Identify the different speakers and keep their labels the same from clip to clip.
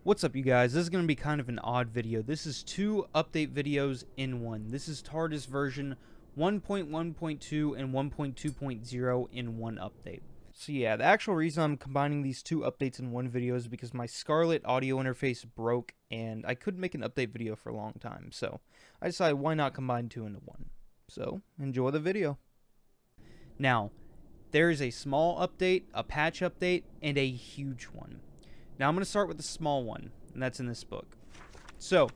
Speaker 1: What's up, you guys? This is going to be kind of an odd video. This is two update videos in one. This is Tardis version 1.1.2 and 1.2.0 in one update. So yeah, the actual reason I'm combining these two updates in one video is because my Scarlett audio interface broke and I couldn't make an update video for a long time. So I decided why not combine two into one. So enjoy the video. Now, there is a small update, a patch update, and a huge one. Now I'm going to start with the small one, and that's in this book. So,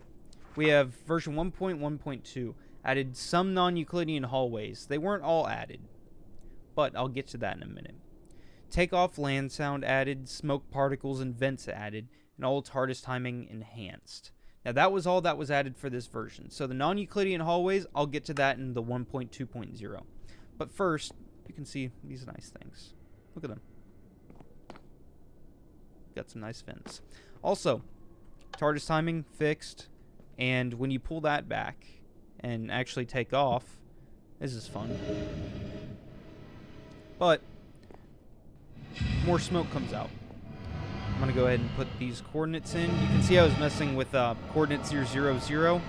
Speaker 1: we have version 1.1.2 added some non-Euclidean hallways. They weren't all added, but I'll get to that in a minute. Takeoff land sound added, smoke particles and vents added, and all Tardis timing enhanced. Now that was all that was added for this version. So the non-Euclidean hallways, I'll get to that in the 1.2.0. But first, you can see these nice things. Look at them. Got some nice vents. Also, Tardis timing fixed, and when you pull that back and actually take off, this is fun. But more smoke comes out. I'm gonna go ahead and put these coordinates in. You can see I was messing with coordinate 000.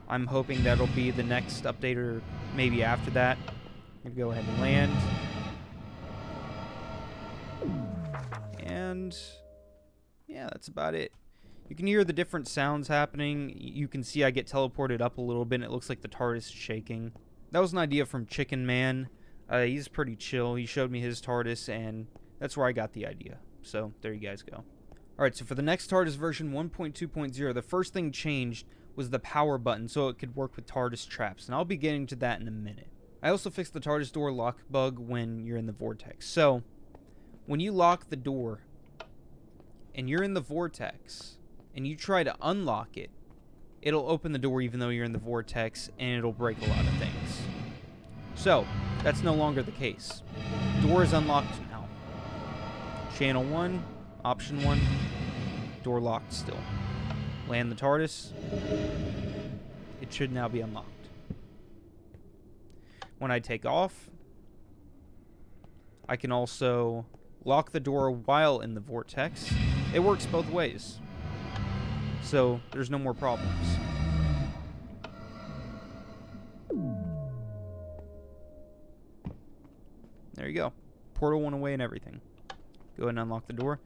Speaker 1: I'm hoping that'll be the next update or maybe after that. I'm gonna go ahead and land. And yeah, that's about it. You can hear the different sounds happening. You can see I get teleported up a little bit, and it looks like the TARDIS is shaking. That was an idea from Chicken Man. He's pretty chill. He showed me his TARDIS, and that's where I got the idea. So, there you guys go. Alright, so for the next TARDIS version 1.2.0, the first thing changed was the power button so it could work with Tardis Traps, and I'll be getting to that in a minute. I also fixed the TARDIS door lock bug when you're in the Vortex. So, when you lock the door and you're in the Vortex, and you try to unlock it, it'll open the door even though you're in the Vortex, and it'll break a lot of things. So, that's no longer the case. Door is unlocked now. Channel 1, Option 1, door locked still. Land the TARDIS. It should now be unlocked. When I take off, I can also lock the door while in the Vortex. It works both ways. So, there's no more problems. There you go. Portal went away and everything. Go ahead and unlock the door.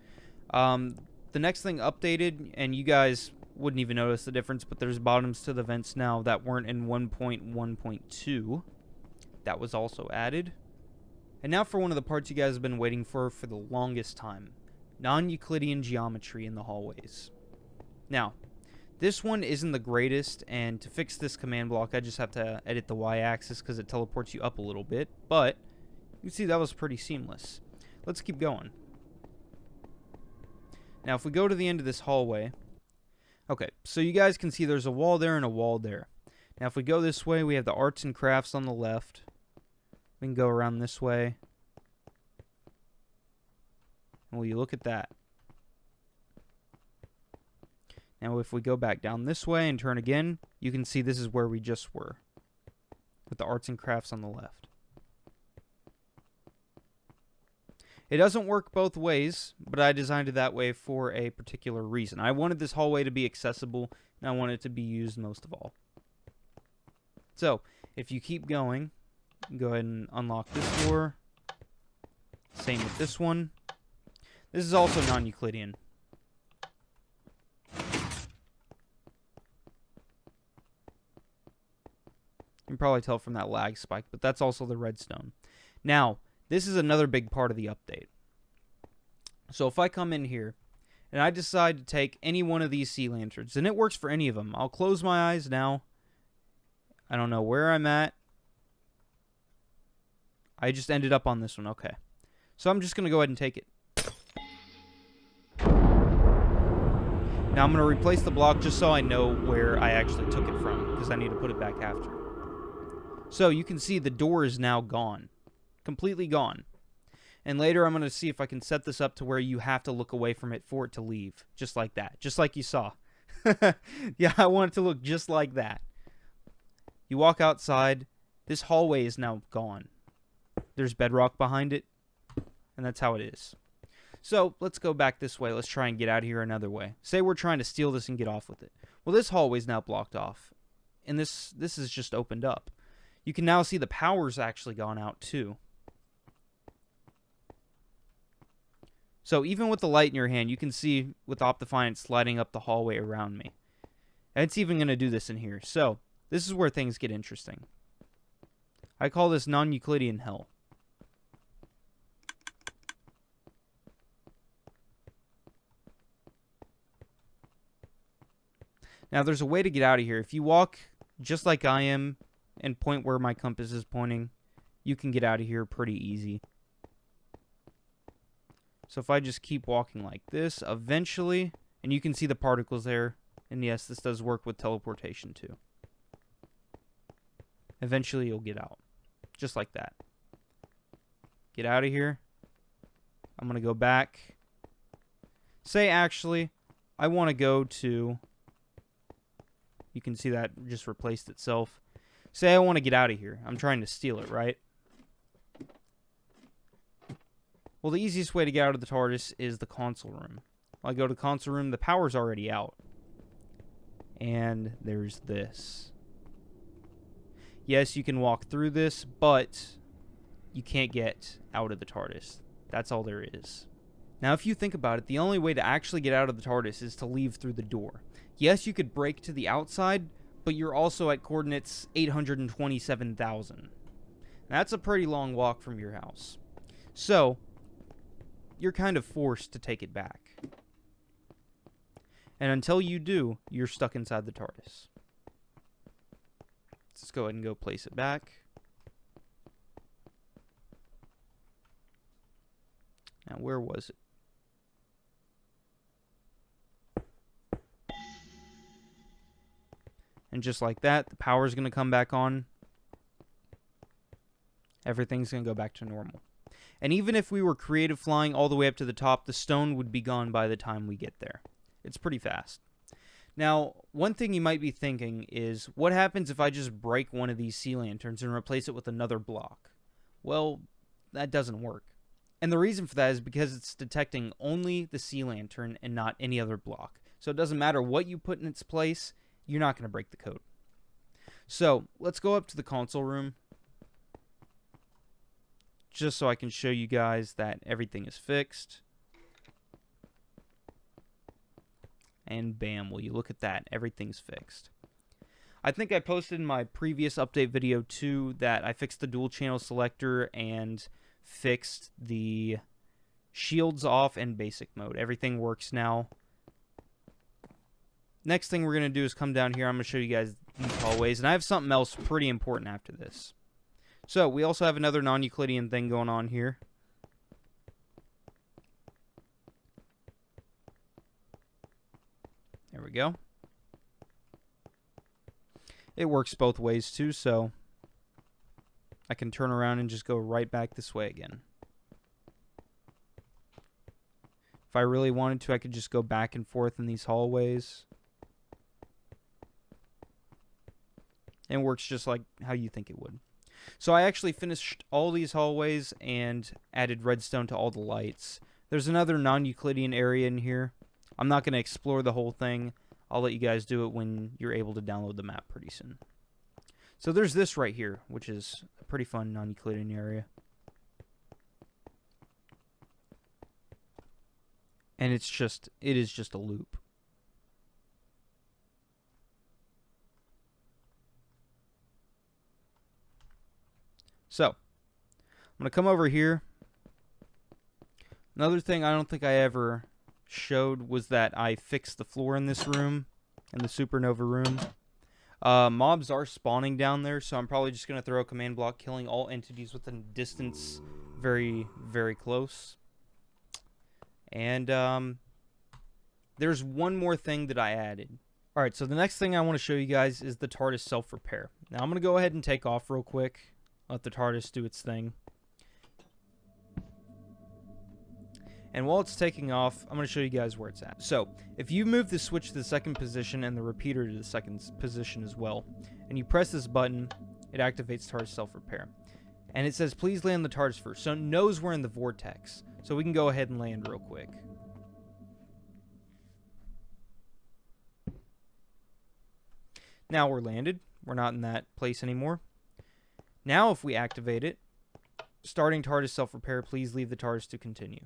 Speaker 1: The next thing updated, and you guys wouldn't even notice the difference, but there's bottoms to the vents now that weren't in 1.1.2. That was also added. And now for one of the parts you guys have been waiting for the longest time. Non-Euclidean geometry in the hallways. Now, this one isn't the greatest, and to fix this command block, I just have to edit the y-axis because it teleports you up a little bit, but you can see that was pretty seamless. Let's keep going. Now, if we go to the end of this hallway, okay, so you guys can see there's a wall there and a wall there. Now, if we go this way, we have the arts and crafts on the left. We can go around this way. And will you look at that? Now, if we go back down this way and turn again, you can see this is where we just were, with the arts and crafts on the left. It doesn't work both ways, but I designed it that way for a particular reason. I wanted this hallway to be accessible, and I wanted it to be used most of all. So, if you keep going, go ahead and unlock this door. Same with this one. This is also non-Euclidean. You can probably tell from that lag spike, but that's also the redstone. Now, this is another big part of the update. So if I come in here, and I decide to take any one of these sea lanterns, and it works for any of them. I'll close my eyes now. I don't know where I'm at. I just ended up on this one, okay. So I'm just going to go ahead and take it. Now I'm going to replace the block just so I know where I actually took it from, because I need to put it back after. So you can see the door is now gone. Completely gone. And later I'm going to see if I can set this up to where you have to look away from it for it to leave. Just like that. Just like you saw. Yeah, I want it to look just like that. You walk outside. This hallway is now gone. There's bedrock behind it. And that's how it is. So let's go back this way. Let's try and get out of here another way. Say we're trying to steal this and get off with it. Well, this hallway's now blocked off, and this is just opened up. You can now see the power's actually gone out too. So even with the light in your hand, you can see with Optifine sliding up the hallway around me. And it's even going to do this in here. So this is where things get interesting. I call this non-Euclidean hell. Now there's a way to get out of here. If you walk just like I am and point where my compass is pointing, you can get out of here pretty easy. So if I just keep walking like this, eventually, and you can see the particles there, and yes, this does work with teleportation too. Eventually you'll get out. Just like that. Get out of here. I'm going to go back. Say actually, I want to go to... You can see that just replaced itself. Say I want to get out of here. I'm trying to steal it, right? Well, the easiest way to get out of the TARDIS is the console room. When I go to the console room, the power's already out. And there's this. Yes, you can walk through this, but you can't get out of the TARDIS. That's all there is. Now, if you think about it, the only way to actually get out of the TARDIS is to leave through the door. Yes, you could break to the outside, but you're also at coordinates 827,000. That's a pretty long walk from your house. So, you're kind of forced to take it back. And until you do, you're stuck inside the TARDIS. Let's go ahead and go place it back. Now, where was it? And just like that, the power's going to come back on. Everything's going to go back to normal. And even if we were creative flying all the way up to the top, the stone would be gone by the time we get there. It's pretty fast. Now, one thing you might be thinking is, what happens if I just break one of these sea lanterns and replace it with another block? Well, that doesn't work. And the reason for that is because it's detecting only the sea lantern and not any other block. So it doesn't matter what you put in its place, you're not going to break the code. So, let's go up to the console room. Just so I can show you guys that everything is fixed. And bam, will you look at that, everything's fixed. I think I posted in my previous update video too that I fixed the dual channel selector and fixed the shields off and basic mode. Everything works now. Next thing we're going to do is come down here. I'm going to show you guys these hallways. And I have something else pretty important after this. So, we also have another non-Euclidean thing going on here. There we go. It works both ways too, so I can turn around and just go right back this way again. If I really wanted to, I could just go back and forth in these hallways. And it works just like how you think it would. So I actually finished all these hallways and added redstone to all the lights. There's another non-Euclidean area in here. I'm not going to explore the whole thing. I'll let you guys do it when you're able to download the map pretty soon. So there's this right here, which is a pretty fun non-Euclidean area. And it is just a loop. So, I'm going to come over here. Another thing I don't think I ever showed was that I fixed the floor in this room, in the supernova room. Mobs are spawning down there, so I'm probably just going to throw a command block killing all entities within a distance very, very close. And there's one more thing that I added. Alright, so the next thing I want to show you guys is the TARDIS self-repair. Now I'm going to go ahead and take off real quick. Let the TARDIS do its thing. And while it's taking off, I'm going to show you guys where it's at. So, if you move the switch to the second position and the repeater to the second position as well, and you press this button, it activates TARDIS self-repair. And it says, please land the TARDIS first. So it knows we're in the Vortex. So we can go ahead and land real quick. Now we're landed. We're not in that place anymore. Now if we activate it, starting TARDIS self-repair, please leave the TARDIS to continue.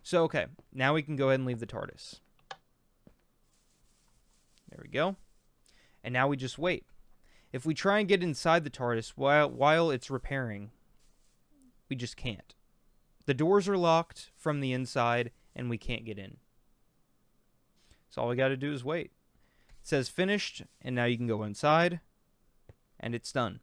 Speaker 1: So, okay. Now we can go ahead and leave the TARDIS. There we go. And now we just wait. If we try and get inside the TARDIS while it's repairing, we just can't. The doors are locked from the inside, and we can't get in. So all we got to do is wait. It says finished, and now you can go inside, and it's done.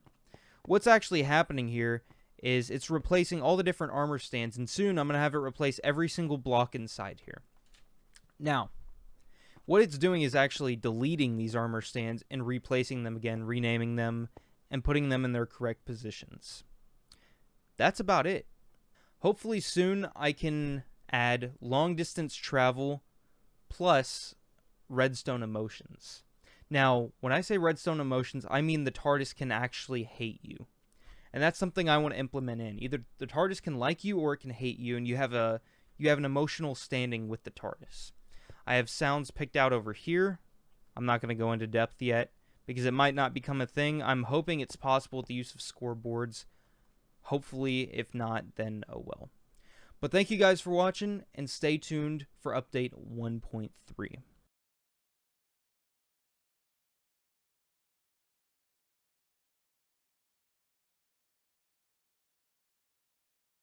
Speaker 1: What's actually happening here is it's replacing all the different armor stands, and soon I'm going to have it replace every single block inside here. Now, what it's doing is actually deleting these armor stands and replacing them again, renaming them, and putting them in their correct positions. That's about it. Hopefully soon I can add long distance travel plus redstone emotions. Now, when I say redstone emotions, I mean the TARDIS can actually hate you. And that's something I want to implement in. Either the TARDIS can like you or it can hate you, and you have an emotional standing with the TARDIS. I have sounds picked out over here. I'm not going to go into depth yet because it might not become a thing. I'm hoping it's possible with the use of scoreboards. Hopefully, if not, then oh well. But thank you guys for watching, and stay tuned for update 1.3.